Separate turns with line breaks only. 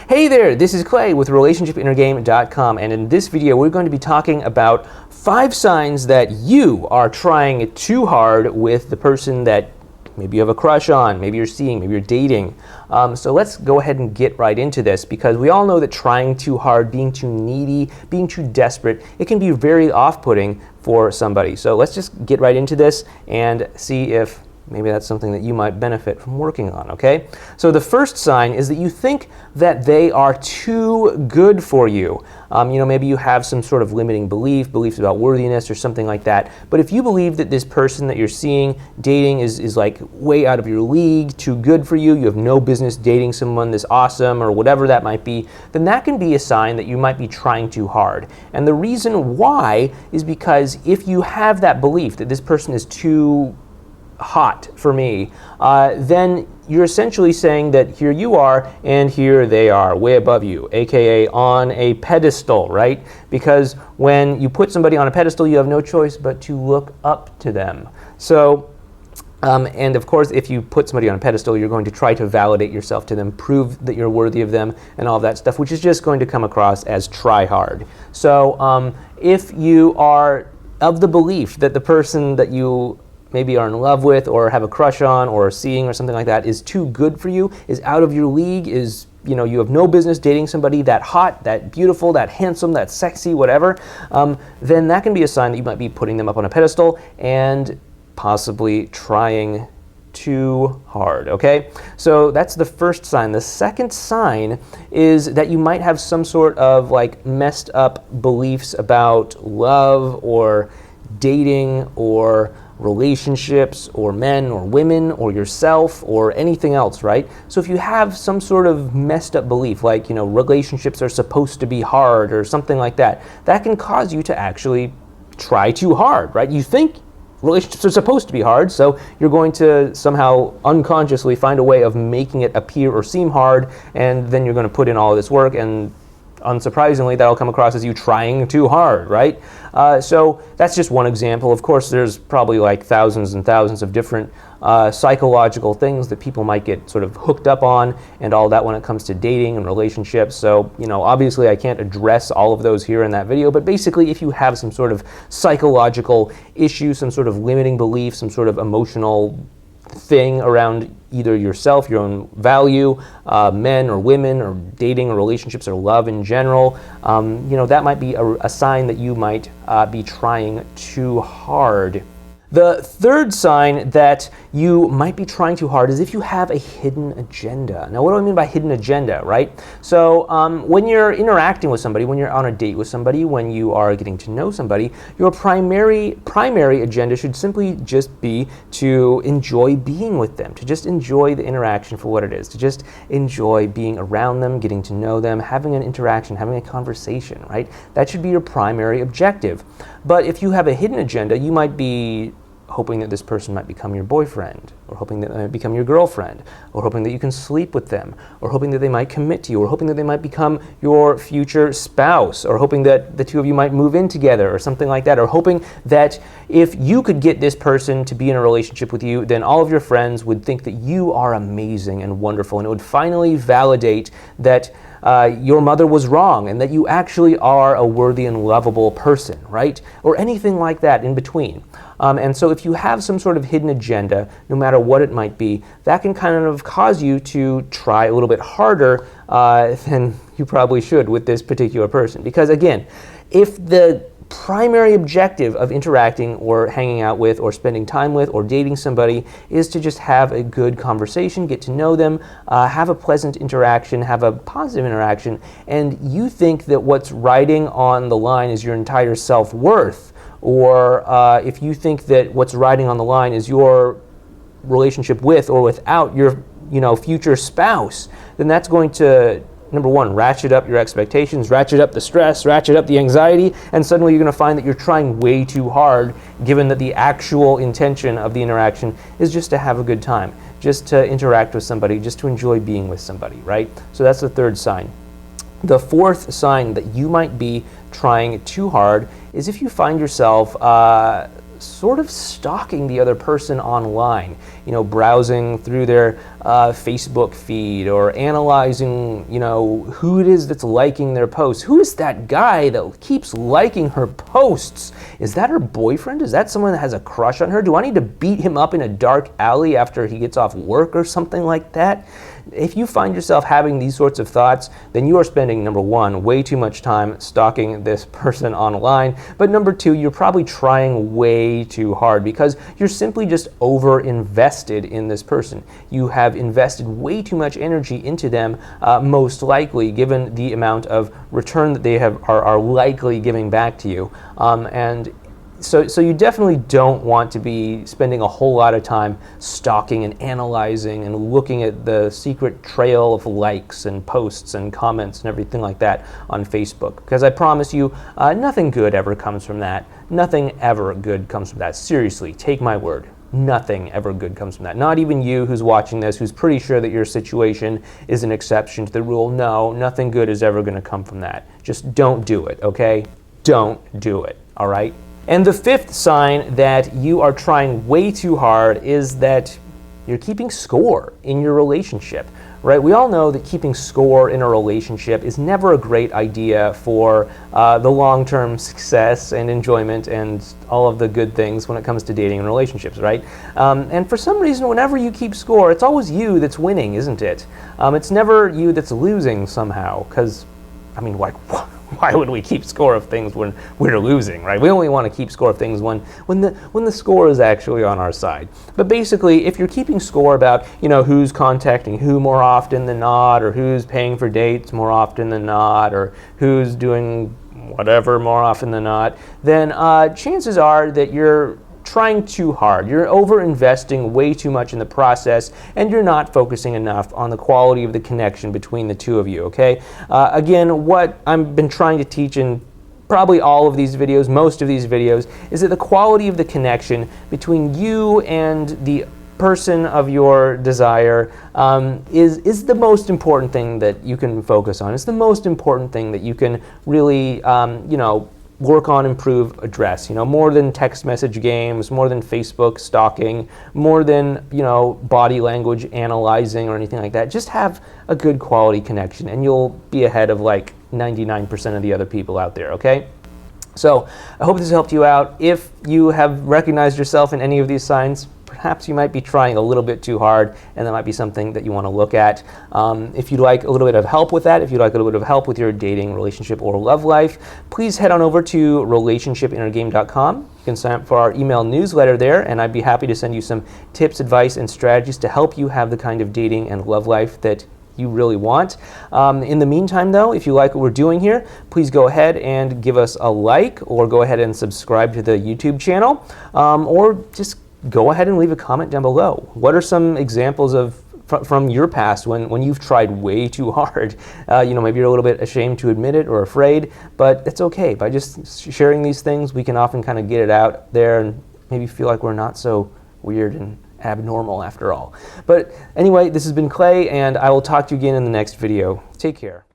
Hey there, this is Clay with RelationshipInnerGame.com, and in this video we're going to be talking about 5 signs that you are trying too hard with the person that maybe you have a crush on, maybe you're seeing, maybe you're dating. So let's go ahead and get right into this, because we all know that trying too hard, being too needy, being too desperate, it can be very off-putting for somebody. So let's just get right into this and see if maybe that's something that you might benefit from working on, okay? So the first sign is that you think that they are too good for you. Maybe you have some sort of limiting beliefs about worthiness or something like that. But if you believe that this person that you're seeing, dating, is like way out of your league, too good for you, you have no business dating someone this awesome or whatever that might be, then that can be a sign that you might be trying too hard. And the reason why is because if you have that belief that this person is too hot for me, then you're essentially saying that here you are and here they are, way above you, aka on a pedestal, right? Because when you put somebody on a pedestal, you have no choice but to look up to them. So, and of course, if you put somebody on a pedestal, you're going to try to validate yourself to them, prove that you're worthy of them, and all of that stuff, which is just going to come across as try hard. So, if you are of the belief that the person that you maybe are in love with or have a crush on or seeing or something like that is too good for you, is out of your league, is, you have no business dating somebody that hot, that beautiful, that handsome, that sexy, whatever, then that can be a sign that you might be putting them up on a pedestal and possibly trying too hard, okay? So that's the first sign. The second sign is that you might have some sort of like messed up beliefs about love or dating or relationships or men or women or yourself or anything else, right? So if you have some sort of messed up belief, like, relationships are supposed to be hard or something like that, that can cause you to actually try too hard, right? You think relationships are supposed to be hard, so you're going to somehow unconsciously find a way of making it appear or seem hard, and then you're going to put in all of this work, and unsurprisingly, that'll come across as you trying too hard, right? So that's just one example. Of course, there's probably like thousands and thousands of different psychological things that people might get sort of hooked up on and all that when it comes to dating and relationships. So, obviously I can't address all of those here in that video, but basically if you have some sort of psychological issue, some sort of limiting belief, some sort of emotional thing around either yourself, your own value, men or women, or dating or relationships or love in general, that might be a sign that you might be trying too hard. The third sign that you might be trying too hard is if you have a hidden agenda. Now, what do I mean by hidden agenda, right? So when you're interacting with somebody, when you're on a date with somebody, when you are getting to know somebody, your primary agenda should simply just be to enjoy being with them, to just enjoy the interaction for what it is, to just enjoy being around them, getting to know them, having an interaction, having a conversation, right? That should be your primary objective. But if you have a hidden agenda, you might be hoping that this person might become your boyfriend, or hoping that they might become your girlfriend, or hoping that you can sleep with them, or hoping that they might commit to you, or hoping that they might become your future spouse, or hoping that the two of you might move in together, or something like that, or hoping that if you could get this person to be in a relationship with you, then all of your friends would think that you are amazing and wonderful, and it would finally validate that your mother was wrong and that you actually are a worthy and lovable person, right? Or anything like that in between. And so if you have some sort of hidden agenda, no matter what it might be, that can kind of cause you to try a little bit harder than you probably should with this particular person. Because again, if the primary objective of interacting or hanging out with or spending time with or dating somebody is to just have a good conversation, get to know them, have a pleasant interaction, have a positive interaction, and you think that what's riding on the line is your entire self-worth, or if you think that what's riding on the line is your relationship with or without your future spouse, then that's going to, number one, ratchet up your expectations, ratchet up the stress, ratchet up the anxiety, and suddenly you're going to find that you're trying way too hard, given that the actual intention of the interaction is just to have a good time, just to interact with somebody, just to enjoy being with somebody, right? So that's the third sign. The fourth sign that you might be trying too hard is if you find yourself sort of stalking the other person online, browsing through their Facebook feed or analyzing, who it is that's liking their posts. Who is that guy that keeps liking her posts? Is that her boyfriend? Is that someone that has a crush on her? Do I need to beat him up in a dark alley after he gets off work or something like that? If you find yourself having these sorts of thoughts, then you are spending, number one, way too much time stalking this person online, but number two, you're probably trying way too hard because you're simply just over-invested in this person. You have invested way too much energy into them, most likely, given the amount of return that they are likely giving back to you. So you definitely don't want to be spending a whole lot of time stalking and analyzing and looking at the secret trail of likes and posts and comments and everything like that on Facebook. Because I promise you, nothing good ever comes from that. Nothing ever good comes from that. Seriously, take my word. Nothing ever good comes from that. Not even you who's watching this, who's pretty sure that your situation is an exception to the rule. No, nothing good is ever going to come from that. Just don't do it, okay? Don't do it, all right? And the fifth sign that you are trying way too hard is that you're keeping score in your relationship, right? We all know that keeping score in a relationship is never a great idea for the long-term success and enjoyment and all of the good things when it comes to dating and relationships, right? And for some reason, whenever you keep score, it's always you that's winning, isn't it? It's never you that's losing somehow, because, I mean, like, why would we keep score of things when we're losing, right? We only want to keep score of things when the score is actually on our side. But basically, if you're keeping score about, who's contacting who more often than not, or who's paying for dates more often than not, or who's doing whatever more often than not, then chances are that you're trying too hard. You're over-investing way too much in the process, and you're not focusing enough on the quality of the connection between the two of you, okay? Again, what I've been trying to teach in probably all of these videos, most of these videos, is that the quality of the connection between you and the person of your desire is the most important thing that you can focus on. It's the most important thing that you can really, work on, improve, address, more than text message games, more than Facebook stalking, more than, body language analyzing or anything like that. Just have a good quality connection and you'll be ahead of like 99% of the other people out there, okay? So I hope this helped you out. If you have recognized yourself in any of these signs, perhaps you might be trying a little bit too hard, and that might be something that you want to look at. If you'd like a little bit of help with that, if you'd like a little bit of help with your dating, relationship, or love life, please head on over to relationshipinnergame.com. You can sign up for our email newsletter there, and I'd be happy to send you some tips, advice, and strategies to help you have the kind of dating and love life that you really want. In the meantime, though, if you like what we're doing here, please go ahead and give us a like, or go ahead and subscribe to the YouTube channel, or just go ahead and leave a comment down below. What are some examples of from your past when you've tried way too hard? Maybe you're a little bit ashamed to admit it or afraid, but it's okay. By just sharing these things, we can often kind of get it out there and maybe feel like we're not so weird and abnormal after all. But anyway, this has been Clay, and I will talk to you again in the next video. Take care.